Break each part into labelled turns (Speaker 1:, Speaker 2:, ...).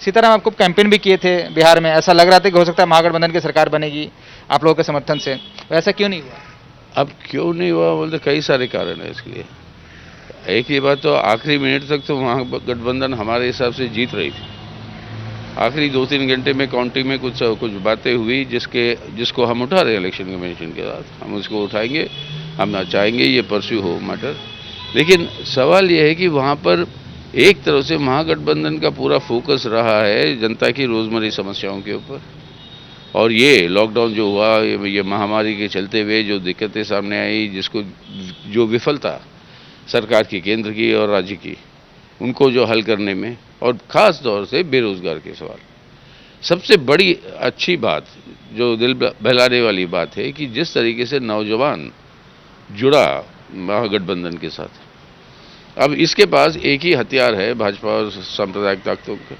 Speaker 1: सीताराम आपको कैंपेन भी किए थे बिहार में, ऐसा लग रहा था कि हो सकता है महागठबंधन की सरकार बनेगी आप लोगों के समर्थन से, ऐसा क्यों नहीं हुआ?
Speaker 2: अब क्यों नहीं हुआ बोलते कई सारे कारण है इसके लिए। एक ही बात, तो आखिरी मिनट तक तो महागठबंधन हमारे हिसाब से जीत रही थी। आखिरी 2-3 घंटे में काउंटिंग में कुछ बातें हुई जिसको हम उठा रहे हैं इलेक्शन कमीशन के साथ, हम उसको उठाएंगे, हम चाहेंगे ये परस्यू हो मैटर। लेकिन सवाल ये है कि वहाँ पर एक तरफ से महागठबंधन का पूरा फोकस रहा है जनता की रोज़मर्रा समस्याओं के ऊपर, और ये लॉकडाउन जो हुआ, ये महामारी के चलते हुए जो दिक्कतें सामने आई, जो विफलता सरकार की, केंद्र की और राज्य की, उनको जो हल करने में, और ख़ास तौर से बेरोज़गार के सवाल। सबसे बड़ी अच्छी बात, जो दिल बहलाने वाली बात है कि जिस तरीके से नौजवान जुड़ा महागठबंधन के साथ। अब इसके पास एक ही हथियार है भाजपा और सांप्रदायिक ताकतों का,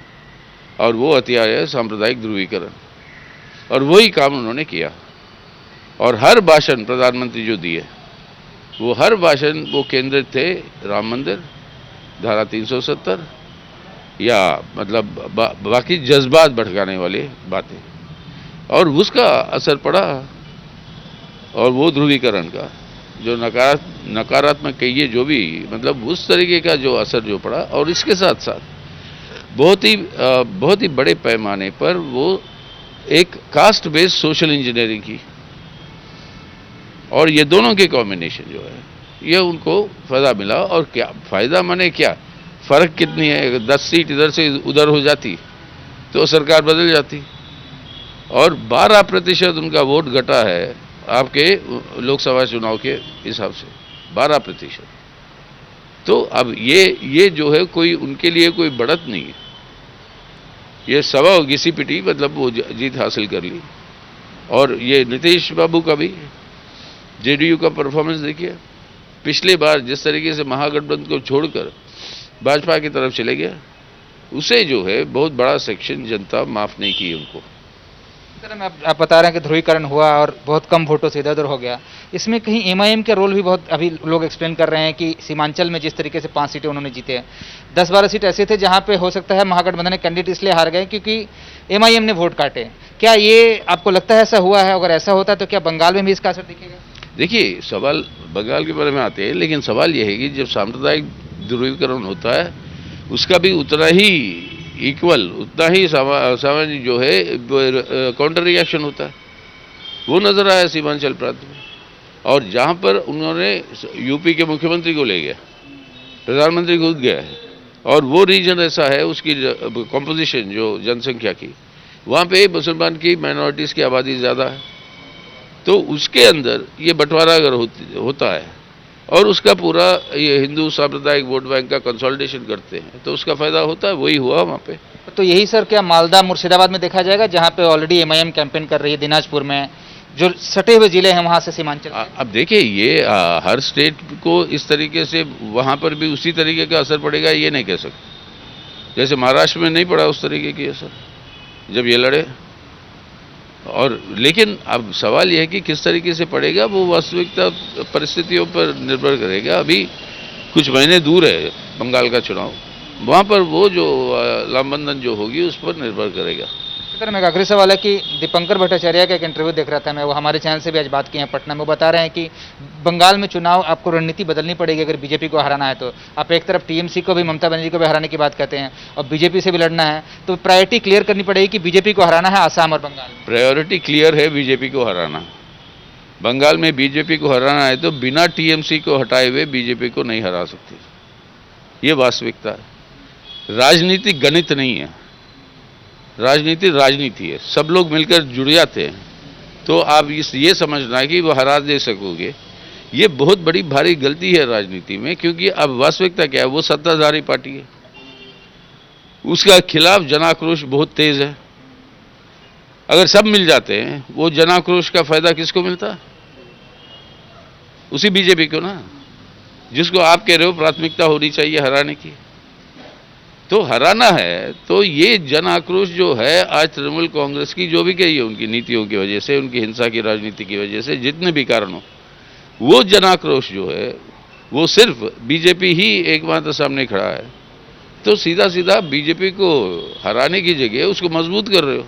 Speaker 2: और वो हथियार है सांप्रदायिक ध्रुवीकरण, और वही काम उन्होंने किया। और हर भाषण प्रधानमंत्री जो दिए, वो हर भाषण वो केंद्रित थे राम मंदिर, धारा 370, या मतलब बाकी जज्बात भड़काने वाली बातें, और उसका असर पड़ा। और वो ध्रुवीकरण का जो नकारात्मक कहिए, जो भी मतलब उस तरीके का जो असर जो पड़ा, और इसके साथ साथ बहुत ही बड़े पैमाने पर वो एक कास्ट बेस्ड सोशल इंजीनियरिंग की, और ये दोनों के कॉम्बिनेशन जो है, ये उनको फ़ायदा मिला। और क्या फ़ायदा माने क्या, फ़र्क कितनी है, 10 सीट इधर से उधर हो जाती तो सरकार बदल जाती, और 12% उनका वोट घटा है आपके लोकसभा चुनाव के हिसाब से, 12%। तो अब ये जो है कोई उनके लिए कोई बढ़त नहीं है, ये सवा घिसी पिटी, मतलब वो जीत हासिल कर ली। और ये नीतीश बाबू का भी, जेडीयू का परफॉर्मेंस देखिए, पिछली बार जिस तरीके से महागठबंधन को छोड़कर भाजपा की तरफ चले गया, उसे जो है बहुत बड़ा सेक्शन जनता माफ़ नहीं की उनको।
Speaker 1: आप बता रहे हैं कि ध्रुवीकरण हुआ और बहुत कम वोटों से इधर उधर हो गया, इसमें कहीं एमआईएम का रोल भी बहुत, अभी लोग एक्सप्लेन कर रहे हैं कि सीमांचल में जिस तरीके से 5 सीटें उन्होंने जीते हैं, 10-12 सीट ऐसे थे जहां पे हो सकता है महागठबंधन के कैंडिडेट इसलिए हार गए क्योंकि एमआईएम ने वोट काटे। क्या ये आपको लगता है ऐसा हुआ है? अगर ऐसा होता है तो क्या बंगाल में भी इसका असर दिखेगा?
Speaker 2: देखिए, सवाल बंगाल के बारे में आते हैं, लेकिन सवाल यह है कि जब सांप्रदायिक ध्रुवीकरण होता है, उसका भी उतना ही इक्वल, उतना ही सामान्य जो है काउंटर रिएक्शन होता है। वो नज़र आया सीमांचल प्रांत में, और जहाँ पर उन्होंने यूपी के मुख्यमंत्री को ले गया, प्रधानमंत्री खुद गया है, और वो रीजन ऐसा है, उसकी कॉम्पोजिशन जो जनसंख्या की, वहाँ पे मुसलमान की, माइनॉरिटीज़ की आबादी ज़्यादा है, तो उसके अंदर ये बंटवारा अगर होता है, और उसका पूरा ये हिंदू सांप्रदायिक वोट बैंक का कंसोलिडेशन करते हैं, तो उसका फ़ायदा होता है, वही हुआ वहाँ पे।
Speaker 1: तो यही सर क्या मालदा मुर्शिदाबाद में देखा जाएगा, जहाँ पे ऑलरेडी एमआईएम कैंपेन कर रही है, दिनाजपुर में जो सटे हुए जिले हैं वहाँ से सीमांचल?
Speaker 2: अब देखिए, ये हर स्टेट को इस तरीके से वहाँ पर भी उसी तरीके का असर पड़ेगा ये नहीं कह सकते। जैसे महाराष्ट्र में नहीं पड़ा उस तरीके की असर जब ये लड़े, और लेकिन अब सवाल यह है कि किस तरीके से पड़ेगा, वो वास्तविकता परिस्थितियों पर निर्भर करेगा। अभी कुछ महीने दूर है बंगाल का चुनाव, वहाँ पर वो जो लामबंधन जो होगी उस पर निर्भर करेगा।
Speaker 1: सर मेरा आखिरी सवाल है कि दीपंकर भट्टाचार्य का एक इंटरव्यू देख रहा था मैं, वो हमारे चैनल से भी आज बात की है पटना में, वो बता रहे हैं कि बंगाल में चुनाव आपको रणनीति बदलनी पड़ेगी अगर बीजेपी को हराना है तो। आप एक तरफ टीएमसी को भी, ममता बनर्जी को भी हराने की बात कहते हैं, और बीजेपी से भी लड़ना है, तो प्रायोरिटी क्लियर करनी पड़ेगी कि बीजेपी को हराना है आसाम और बंगाल।
Speaker 2: प्रायोरिटी क्लियर है बीजेपी को हराना। बंगाल में बीजेपी को हराना है तो बिना टीएमसी को हटाए हुए बीजेपी को नहीं हरा सकती, ये वास्तविकता है। राजनीति गणित नहीं है, राजनीति है। सब लोग मिलकर जुड़ जाते हैं तो आप ये समझना कि वो हरा दे सकोगे, ये बहुत बड़ी भारी गलती है राजनीति में। क्योंकि अब वास्तविकता क्या है, वो सत्ताधारी पार्टी है, उसका खिलाफ जनाक्रोश बहुत तेज है। अगर सब मिल जाते हैं, वो जनाक्रोश का फायदा किसको मिलता? उसी बीजेपी को ना, जिसको आप कह रहे हो प्राथमिकता होनी चाहिए हराने की। तो हराना है तो ये जन आक्रोश जो है आज तृणमूल कांग्रेस की जो भी कही है, उनकी नीतियों की वजह से, उनकी हिंसा की राजनीति की वजह से, जितने भी कारण हो, वो जन आक्रोश जो है वो सिर्फ बीजेपी ही एकमात्र सामने खड़ा है। तो सीधा सीधा बीजेपी को हराने की जगह उसको मजबूत कर रहे हो।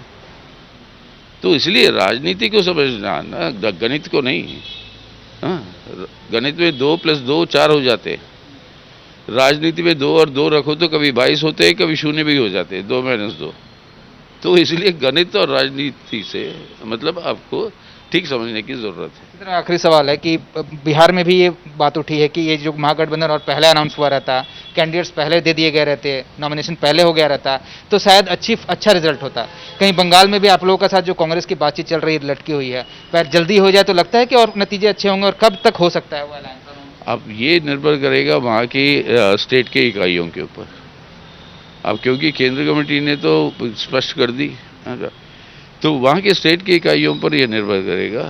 Speaker 2: तो इसलिए राजनीति को समझना ना, गणित को नहीं। हाँ, गणित में 2 + 2 4 हो जाते, राजनीति में 2 और 2 रखो तो कभी 22 होते हैं, कभी 0 भी हो जाते हैं, 2 - 2। तो इसलिए गणित और राजनीति से मतलब आपको ठीक समझने की जरूरत है।
Speaker 1: इसी तरह आखिरी सवाल है कि बिहार में भी ये बात उठी है कि ये जो महागठबंधन और पहले अनाउंस हुआ रहता, कैंडिडेट्स पहले दे दिए गए रहते, नॉमिनेशन पहले हो गया रहता, तो शायद अच्छा रिजल्ट होता। कहीं बंगाल में भी आप लोगों के साथ जो कांग्रेस की बातचीत चल रही है लटकी हुई है, पर जल्दी हो जाए तो लगता है कि और नतीजे अच्छे होंगे, और कब तक हो सकता है वो अलायंस?
Speaker 2: अब ये निर्भर करेगा वहाँ की स्टेट के इकाइयों के ऊपर। अब क्योंकि केंद्र कमेटी ने तो स्पष्ट कर दी, तो वहाँ के स्टेट की इकाइयों पर यह निर्भर करेगा।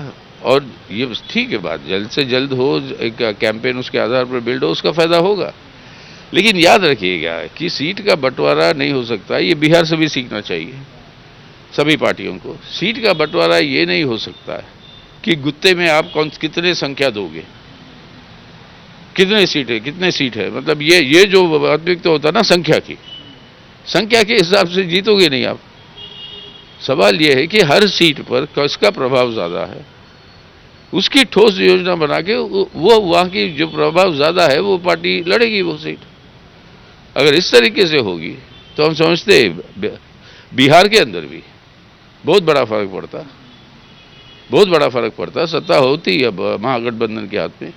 Speaker 2: और ये ठीक है, बात जल्द से जल्द हो, एक कैंपेन उसके आधार पर बिल्ड हो, उसका फायदा होगा। लेकिन याद रखिएगा कि सीट का बंटवारा नहीं हो सकता, ये बिहार से भी सीखना चाहिए सभी पार्टियों को। सीट का बंटवारा ये नहीं हो सकता है कि गुत्ते में आप कितने संख्या दोगे, कितने सीट है, मतलब ये जो वास्तविक तो होता ना संख्या के हिसाब से जीतोगे नहीं आप। सवाल यह है कि हर सीट पर किसका प्रभाव ज्यादा है, उसकी ठोस योजना बना के वो वहां की जो प्रभाव ज्यादा है वो पार्टी लड़ेगी वो सीट। अगर इस तरीके से होगी तो हम समझते बिहार के अंदर भी बहुत बड़ा फर्क पड़ता। सत्ता होती अब महागठबंधन के हाथ में,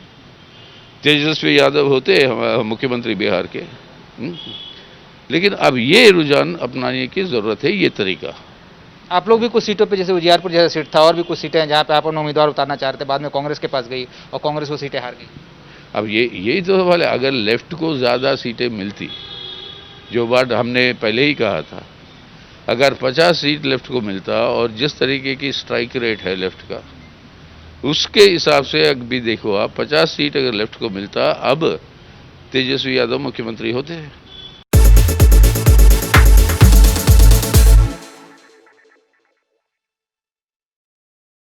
Speaker 2: तेजस्वी यादव होते मुख्यमंत्री बिहार के। लेकिन अब ये रुझान अपनाने की जरूरत है, ये तरीका।
Speaker 1: आप लोग भी कुछ सीटों पे, जैसे उजियारपुर जैसा सीट था, और भी कुछ सीटें हैं जहां पे आप अपना उम्मीदवार उतारना चाह रहे थे, बाद में कांग्रेस के पास गई और कांग्रेस वो सीटें हार गई।
Speaker 2: अब यही तो सवाल है। अगर लेफ्ट को ज़्यादा सीटें मिलती, जो बात हमने पहले ही कहा था, अगर 50 सीट लेफ्ट को मिलता और जिस तरीके की स्ट्राइक रेट है लेफ्ट का, उसके हिसाब से अभी देखो आप, 50 सीट अगर लेफ्ट को मिलता, अब तेजस्वी यादव मुख्यमंत्री होते हैं।